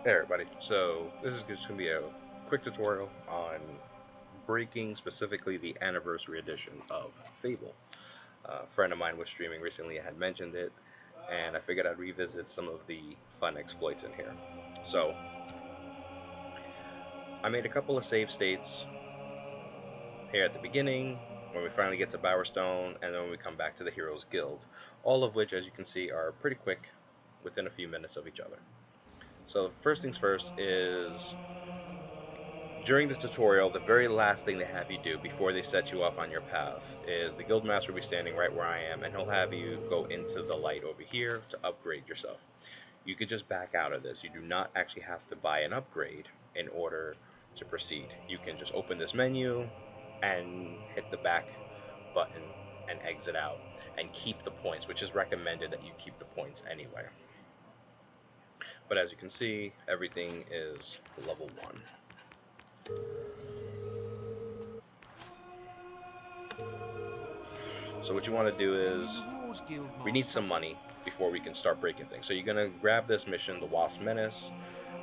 Hey everybody, so this is just going to be a quick tutorial on breaking specifically the anniversary edition of Fable. A friend of mine was streaming recently and had mentioned it, and I figured I'd revisit some of the fun exploits in here. So I made a couple of save states here at the beginning, when we finally get to Bowerstone, and then when we come back to the Heroes Guild, all of which, as you can see, are pretty quick, within a few minutes of each other. So first things first is during the tutorial, the very last thing they have you do before they set you off on your path is the guildmaster will be standing right where I am, and he'll have you go into the light over here to upgrade yourself. You could just back out of this. You do not actually have to buy an upgrade in order to proceed. You can just open this menu and hit the back button and exit out and keep the points, which is recommended that you keep the points anyway. But as you can see, everything is level 1. So what you want to do is, we need some money before we can start breaking things. So you're going to grab this mission, the Wasp Menace.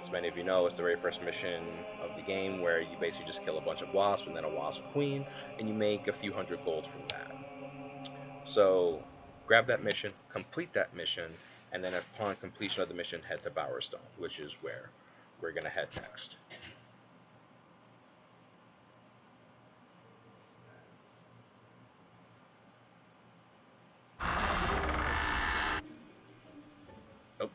As many of you know, it's the very first mission of the game where you basically just kill a bunch of wasps and then a wasp queen, and you make a few hundred golds from that. So grab that mission, complete that mission, and then upon completion of the mission, head to Bowerstone, which is where we're going to head next. Oh,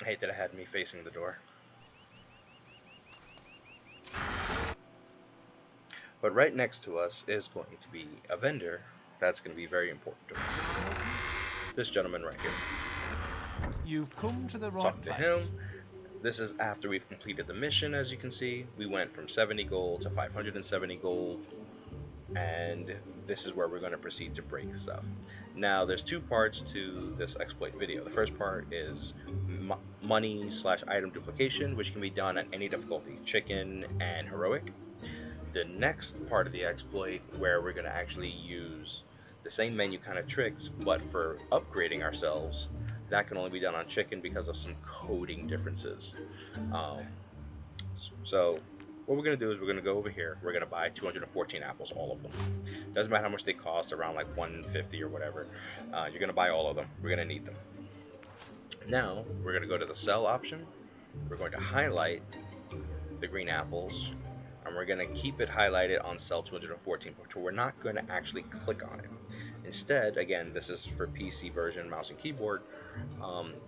I hate that it had me facing the door. But right next to us is going to be a vendor that's going to be very important to us. This gentleman right here. You've come to the right Talk to place. him. This is after we've completed the mission. As you can see, we went from 70 gold to 570 gold, and this is where we're going to proceed to break stuff. Now there's two parts to this exploit video. The first part is money/item duplication, which can be done at any difficulty, chicken and heroic. The next part of the exploit, where we're going to actually use the same menu kind of tricks, but for upgrading ourselves, that can only be done on chicken because of some coding differences. So what we're going to do is we're going to go over here. We're going to buy 214 apples, all of them. Doesn't matter how much they cost, around like 150 or whatever. You're going to buy all of them. We're going to need them. Now we're going to go to the sell option. We're going to highlight the green apples, and we're going to keep it highlighted on cell 214, but we're not going to actually click on it. Instead, again, this is for PC version, mouse and keyboard,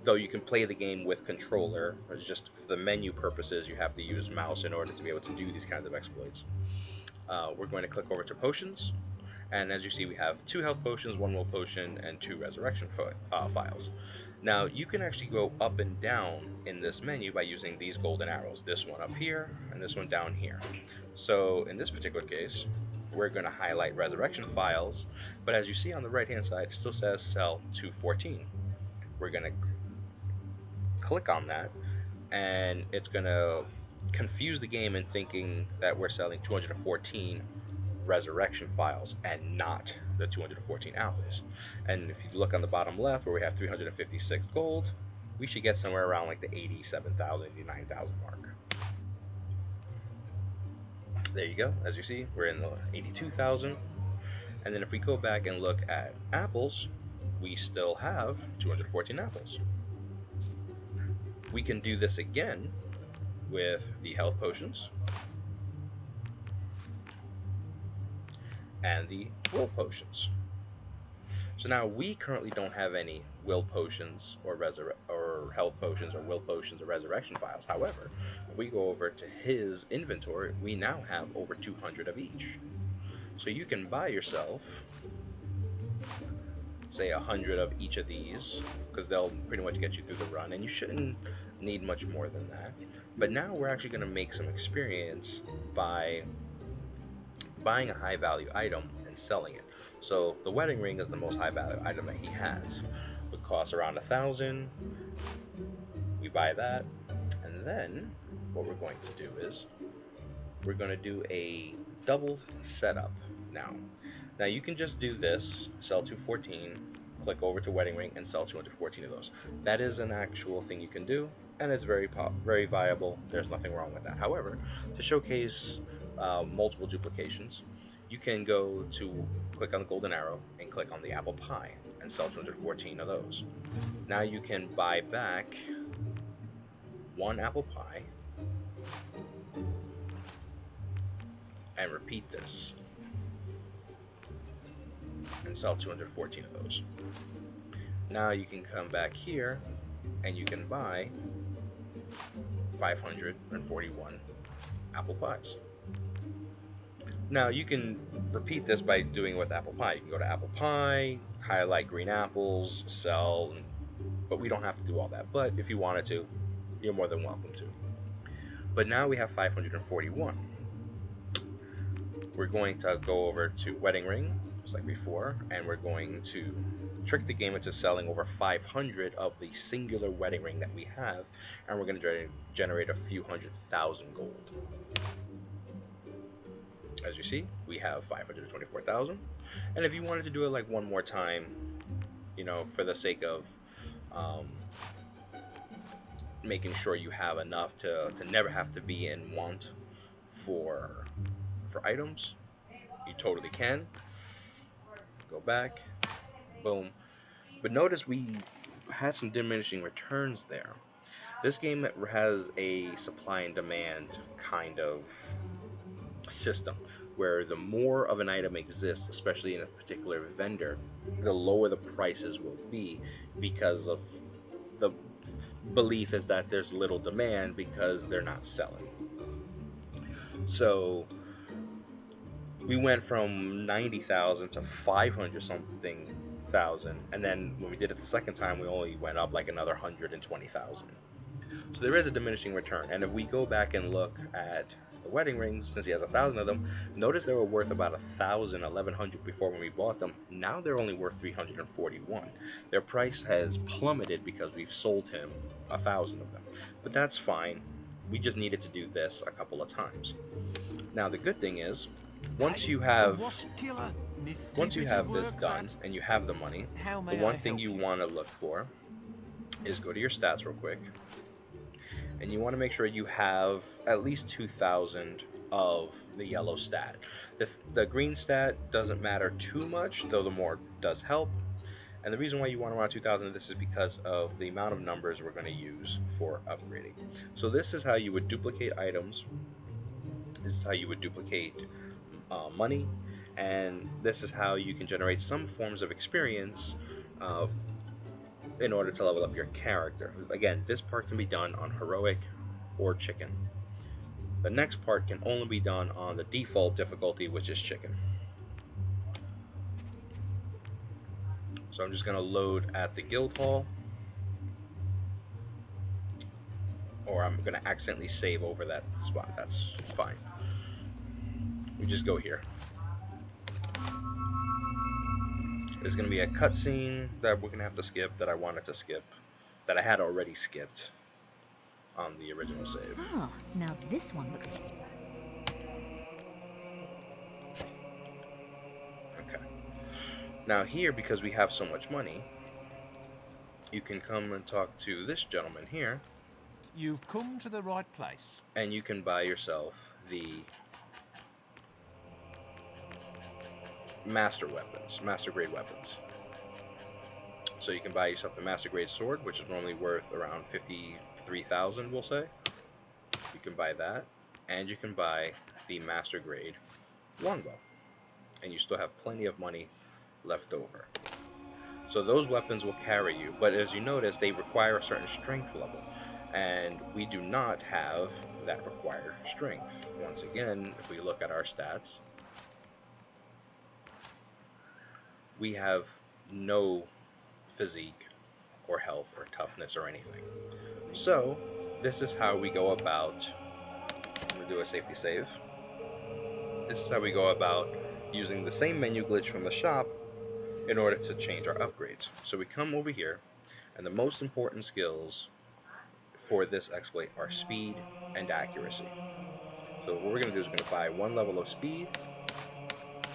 though you can play the game with controller. It's just for the menu purposes, you have to use mouse in order to be able to do these kinds of exploits. We're going to click over to potions, and as you see, we have 2 health potions, 1 will potion, and 2 resurrection files. Now you can actually go up and down in this menu by using these golden arrows, this one up here and this one down here. So in this particular case, we're going to highlight resurrection files, but as you see on the right hand side, it still says cell 214. We're going to click on that, and it's going to confuse the game in thinking that we're selling 214 resurrection files and not the 214 apples. And if you look on the bottom left where we have 356 gold, we should get somewhere around like the 87,000, 89,000 mark. There you go. As you see, we're in the 82,000. And then if we go back and look at apples, we still have 214 apples. We can do this again with the health potions and the will potions. So now we currently don't have any will potions or health potions or will potions or resurrection files. However, if we go over to his inventory, we now have over 200 of each. So you can buy yourself, say 100 of each of these, because they'll pretty much get you through the run, and you shouldn't need much more than that. But now we're actually going to make some experience by buying a high value item and selling it. So the wedding ring is the most high value item that he has. It costs around 1,000. We buy that, and then what we're going to do is we're going to do a double setup now. Now you can just do this, sell 214, click over to Wedding Ring and sell 214 of those. That is an actual thing you can do, and it's very viable. There's nothing wrong with that. However, to showcase multiple duplications, you can go to click on the golden arrow and click on the apple pie and sell 214 of those. Now you can buy back one apple pie and repeat this and sell 214 of those. Now you can come back here and you can buy 541 apple pies. Now you can repeat this by doing it with apple pie. You can go to apple pie, highlight green apples, sell, but we don't have to do all that. But if you wanted to, you're more than welcome to. But now we have 541. We're going to go over to Wedding Ring, just like before, and we're going to trick the game into selling over 500 of the singular wedding ring that we have, and we're going to generate a few 100,000 gold. As you see, we have 524,000, and if you wanted to do it like one more time, you know, for the sake of making sure you have enough to never have to be in want for items, you totally can. Go back, boom. But notice we had some diminishing returns there. This game has a supply and demand kind of system where the more of an item exists, especially in a particular vendor, the lower the prices will be, because of the belief is that there's little demand because they're not selling. So we went from 90,000 to 500 something thousand, and then when we did it the second time, we only went up like another 120,000. So there is a diminishing return. And if we go back and look at the wedding rings, since he has 1,000 of them, notice they were worth about 1,000, 1,100 before when we bought them. Now they're only worth 341. Their price has plummeted because we've sold him 1,000 of them, but that's fine. We just needed to do this a couple of times. Now the good thing is, once you have this done and you have the money, the one thing you want to look for is go to your stats real quick, and you want to make sure you have at least 2,000 of the yellow stat. The green stat doesn't matter too much, though the more does help. And the reason why you want around 2,000 of this is because of the amount of numbers we're going to use for upgrading. So this is how you would duplicate items. This is how you would duplicate money, and this is how you can generate some forms of experience in order to level up your character. Again, this part can be done on heroic or chicken. The next part can only be done on the default difficulty, which is chicken. So I'm just going to load at the guild hall, or I'm going to accidentally save over that spot. That's fine. We just go here. There's going to be a cutscene that we're going to have to skip, that I wanted to skip, that I had already skipped on the original save. Ah, now this one looks... Okay. Now here, because we have so much money, you can come and talk to this gentleman here. You've come to the right place. And you can buy yourself the master grade weapons. So you can buy yourself the master grade sword, which is normally worth around 53,000, we'll say. You can buy that, and you can buy the master grade longbow, and you still have plenty of money left over. So those weapons will carry you, but as you notice, they require a certain strength level, and we do not have that required strength. Once again, if we look at our stats, we have no physique or health or toughness or anything. So this is how we go about, I'm going to do a safety save. This is how we go about using the same menu glitch from the shop in order to change our upgrades. So we come over here, and the most important skills for this exploit are speed and accuracy. So what we're going to do is we're going to buy 1 level of speed,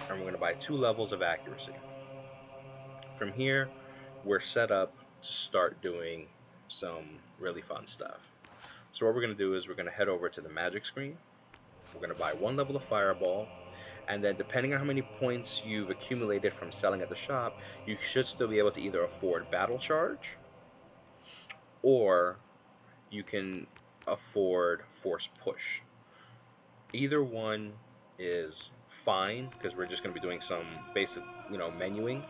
and we're going to buy 2 levels of accuracy. From here, we're set up to start doing some really fun stuff. So what we're going to do is we're going to head over to the magic screen. We're going to buy one level of fireball, and then depending on how many points you've accumulated from selling at the shop, you should still be able to either afford battle charge, or you can afford force push. Either one is fine because we're just going to be doing some basic, menuing.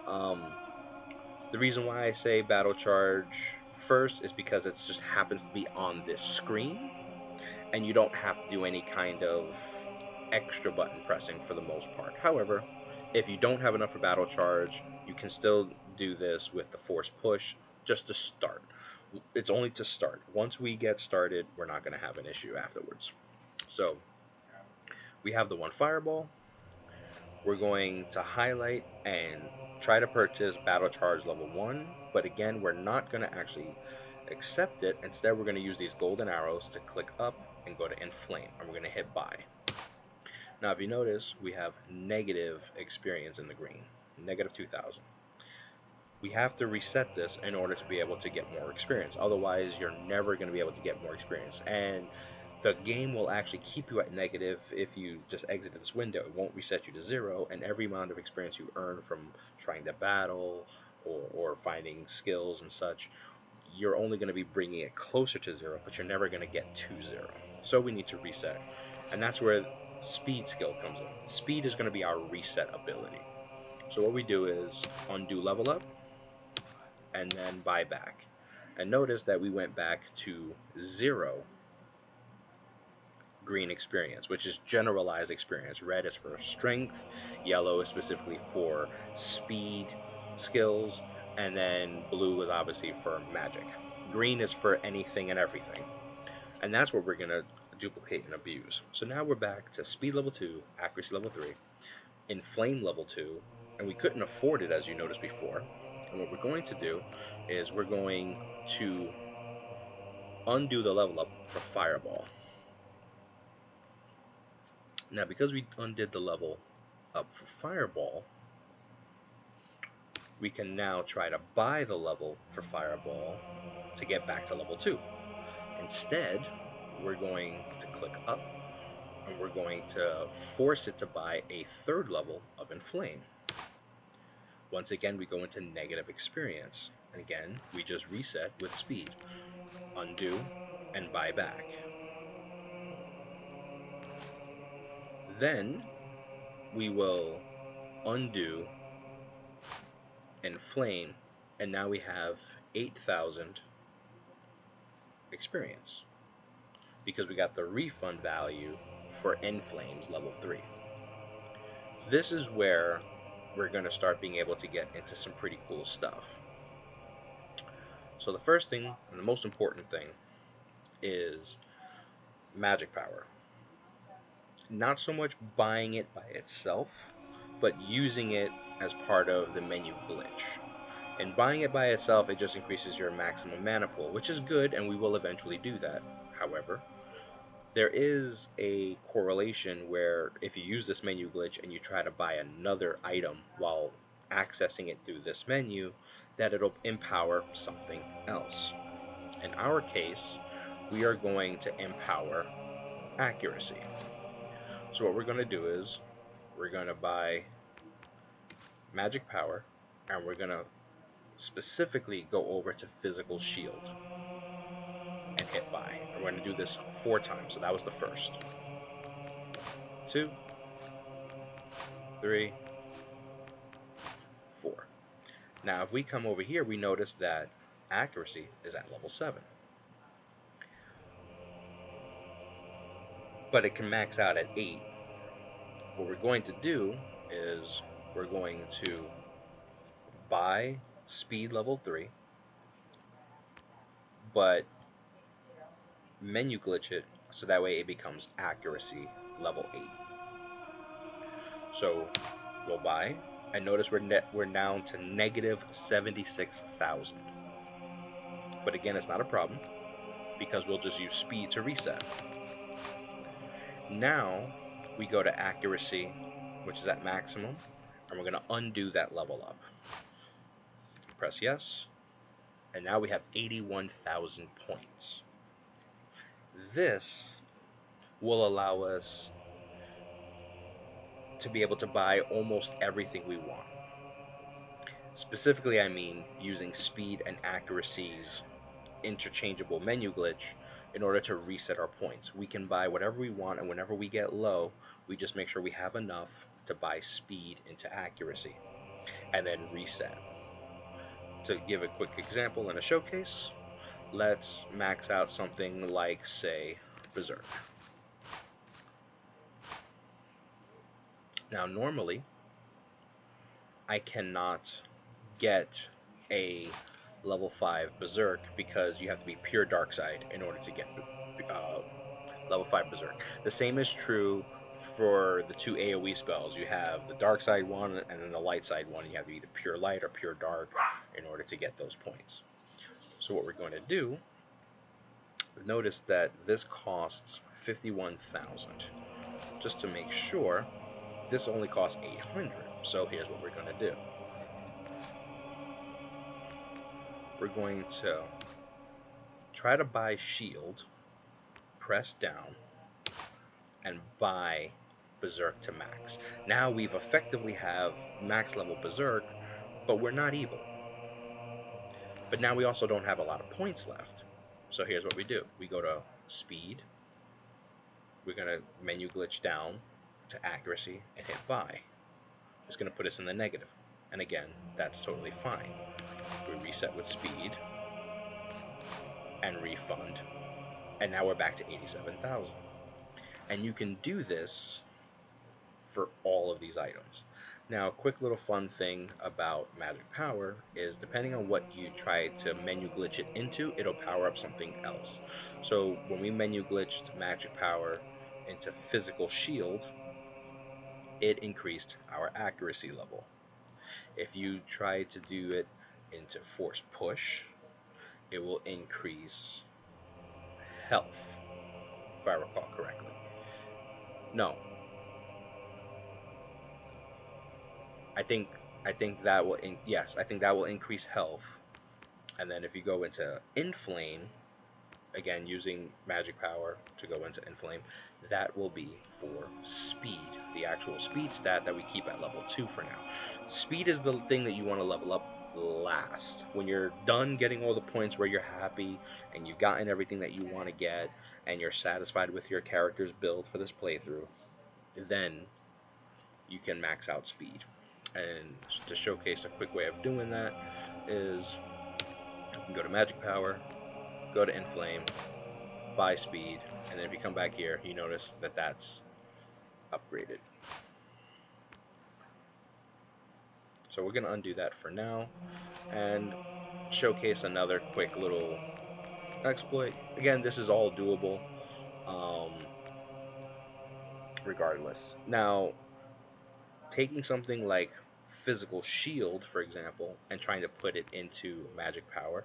Um, the reason why I say battle charge first is because it just happens to be on this screen, and you don't have to do any kind of extra button pressing for the most part. However, if you don't have enough for battle charge, you can still do this with the force push just to start. It's only to start. Once we get started, we're not going to have an issue afterwards. So we have the one fireball. We're going to highlight and try to purchase battle charge level 1, but again, we're not going to actually accept it. Instead, we're going to use these golden arrows to click up and go to inflame, and we're going to hit buy. Now, if you notice, we have negative experience in the green, negative 2,000. We have to reset this in order to be able to get more experience. Otherwise, you're never going to be able to get more experience. And the game will actually keep you at negative if you just exit this window. It won't reset you to 0, and every amount of experience you earn from trying to battle or finding skills and such, you're only going to be bringing it closer to 0, but you're never going to get to 0. So we need to reset. And that's where speed skill comes in. Speed is going to be our reset ability. So what we do is undo level up and then buy back. And notice that we went back to 0 green experience, which is generalized experience. Red is for strength, yellow is specifically for speed skills, and then blue is obviously for magic. Green is for anything and everything. And that's what we're going to duplicate and abuse. So now we're back to speed level 2, accuracy level 3, inflame level 2, and we couldn't afford it as you noticed before. And what we're going to do is we're going to undo the level up for fireball. Now, because we undid the level up for fireball, we can now try to buy the level for fireball to get back to level 2. Instead, we're going to click up and we're going to force it to buy a third level of inflame. Once again, we go into negative experience. And again, we just reset with speed. Undo and buy back. Then we will undo inflame, and now we have 8,000 experience because we got the refund value for inflames level 3. This is where we're going to start being able to get into some pretty cool stuff. So the first thing and the most important thing is magic power. Not so much buying it by itself, but using it as part of the menu glitch. And buying it by itself, it just increases your maximum mana pool, which is good, and we will eventually do that. However, there is a correlation where if you use this menu glitch and you try to buy another item while accessing it through this menu, that it'll empower something else. In our case, we are going to empower accuracy. So what we're going to do is we're going to buy magic power, and we're going to specifically go over to physical shield and hit buy. And we're going to do this 4 times. So that was the first. 2, 3, 4. Now if we come over here, we notice that accuracy is at level 7. But it can max out at 8. What we're going to do is we're going to buy speed level 3, but menu glitch it so that way it becomes accuracy level 8. So we'll buy, and notice we're down to negative 76,000. But again, it's not a problem because we'll just use speed to reset. Now we go to accuracy, which is at maximum, and we're going to undo that level up. Press yes, and now we have 81,000 points. This will allow us to be able to buy almost everything we want. Specifically, I mean using speed and accuracy's interchangeable menu glitch in order to reset our points. We can buy whatever we want, and whenever we get low, we just make sure we have enough to buy speed into accuracy, and then reset. To give a quick example in a showcase, let's max out something like, say, Berserk. Now, normally, I cannot get a level 5 Berserk because you have to be pure Dark Side in order to get uh, level 5 Berserk. The same is true for the two AoE spells. You have the Dark Side one and then the Light Side one. You have to be either pure Light or pure Dark in order to get those points. So what we're going to do, notice that this costs 51,000. Just to make sure, this only costs 800. So here's what we're going to do. We're going to try to buy Shield, press down, and buy Berserk to max. Now we've effectively have max level Berserk, but we're not evil. But now we also don't have a lot of points left. So here's what we do. We go to speed. We're going to menu glitch down to accuracy and hit buy. It's going to put us in the negative. And again, that's totally fine. We reset with speed and refund. And now we're back to 87,000. And you can do this for all of these items. Now, a quick little fun thing about Magic Power is depending on what you try to menu glitch it into, it'll power up something else. So when we menu glitched Magic Power into Physical Shield, it increased our accuracy level. If you try to do it into Force Push, it will increase health, if I recall correctly. No, I think that will yes, I think that will increase health. And then if you go into Inflame, again using Magic Power to go into Inflame, that will be for speed, the actual speed stat that we keep at level 2 for now. Speed is the thing that you want to level up last. When you're done getting all the points where you're happy and you've gotten everything that you want to get and you're satisfied with your character's build for this playthrough, then you can max out speed. And to showcase a quick way of doing that is you can go to Magic Power, go to Inflame, buy speed, and then if you come back here, you notice that that's upgraded. So we're going to undo that for now and showcase another quick little exploit. Again, this is all doable regardless. Now, taking something like Physical Shield, for example, and trying to put it into Magic Power,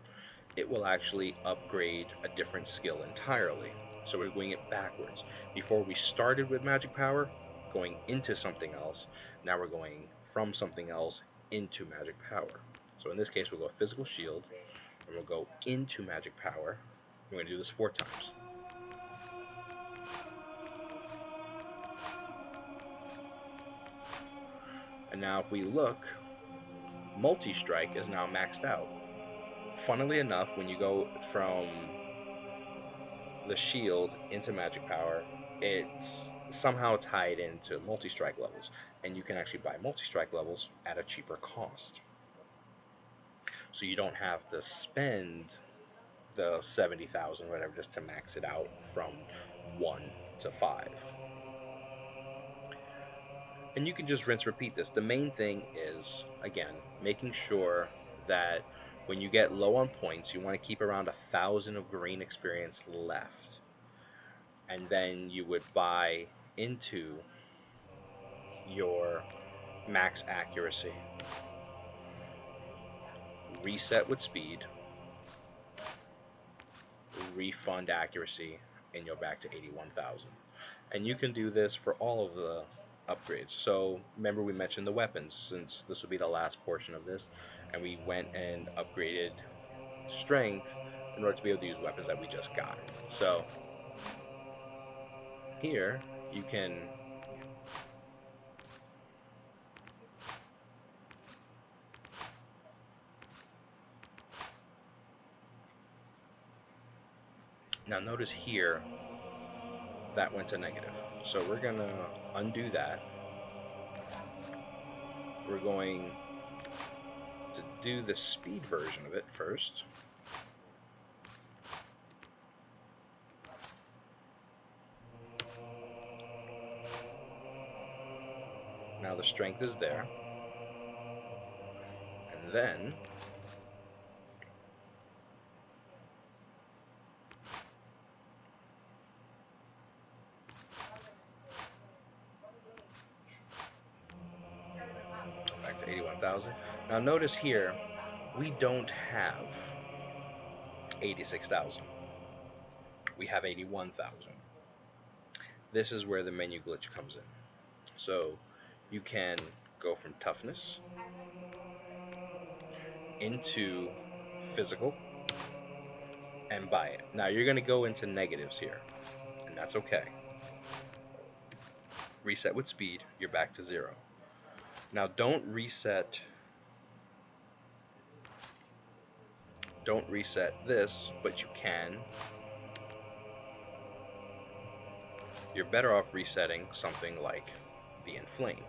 it will actually upgrade a different skill entirely. So we're doing it backwards. Before we started with Magic Power, going into something else, now we're going from something else into Magic Power. So in this case, we'll go Physical Shield, and we'll go into Magic Power. We're going to do this 4 times. And now if we look, Multi-Strike is now maxed out. Funnily enough, when you go from the shield into Magic Power, it's somehow tied into multi-strike levels, and you can actually buy multi-strike levels at a cheaper cost. So you don't have to spend the 70,000 whatever just to max it out from 1 to 5. And you can just rinse repeat this. The main thing is, again, making sure that when you get low on points, you want to keep around 1,000 of green experience left. And then you would buy into your max accuracy. Reset with speed. Refund accuracy, and you're back to 81,000. And you can do this for all of the upgrades. So remember we mentioned the weapons, since this will be the last portion of this, and we went and upgraded strength in order to be able to use weapons that we just got. So here you can now notice here that went to negative. So we're gonna undo that. We're going to do the speed version of it first. Now the strength is there. And then back to 81,000. Now notice here, we don't have 86,000. We have 81,000. This is where the menu glitch comes in. So you can go from toughness into physical and buy it. Now you're going to go into negatives here, and that's okay. Reset with speed, you're back to 0. Now don't reset this, but you can. You're better off resetting something like the inflame.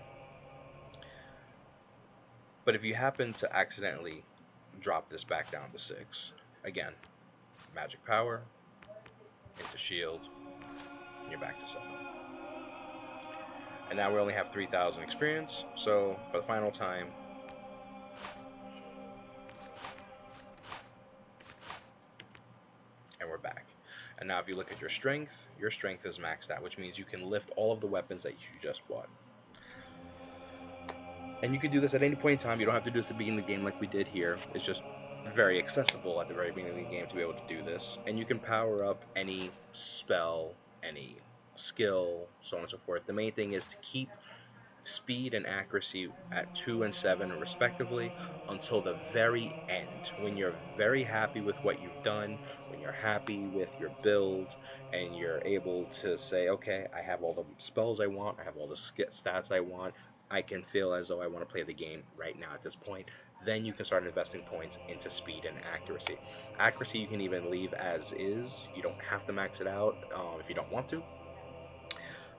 But if you happen to accidentally drop this back down to 6, again, magic power into shield, and you're back to 7. And now we only have 3,000 experience, so for the final time, and we're back. And now if you look at your strength is maxed out, which means you can lift all of the weapons that you just bought. And you can do this at any point in time. You don't have to do this at the beginning of the game like we did here. It's just very accessible at the very beginning of the game to be able to do this. And you can power up any spell, any skill, so on and so forth. The main thing is to keep speed and accuracy at 2 and 7 respectively until the very end, when you're very happy with what you've done, when you're happy with your build, and you're able to say, okay, I have all the spells I want, I have all the stats I want, I can feel as though I want to play the game right now at this point. Then you can start investing points into speed and accuracy. Accuracy you can even leave as is. You don't have to max it out if you don't want to.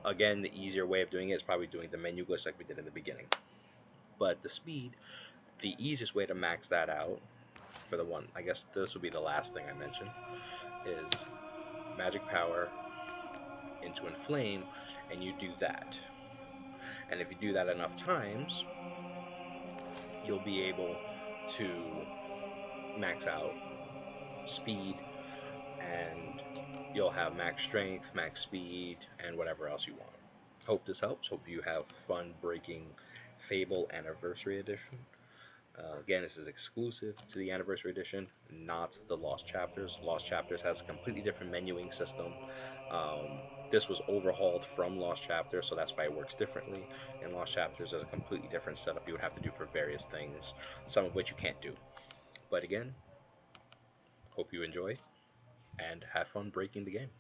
Again, the easier way of doing it is probably doing the menu glitch like we did in the beginning. But the speed, the easiest way to max that out for the one, I guess this will be the last thing I mention, is magic power into inflame, and you do that. And if you do that enough times, you'll be able to max out speed, and you'll have max strength, max speed, and whatever else you want. Hope this helps. Hope you have fun breaking Fable Anniversary Edition. Again, this is exclusive to the Anniversary Edition, not the Lost Chapters. Lost Chapters has a completely different menuing system. This was overhauled from Lost Chapters, so that's why it works differently. In Lost Chapters, there's a completely different setup you would have to do for various things, some of which you can't do. But again, hope you enjoy and have fun breaking the game.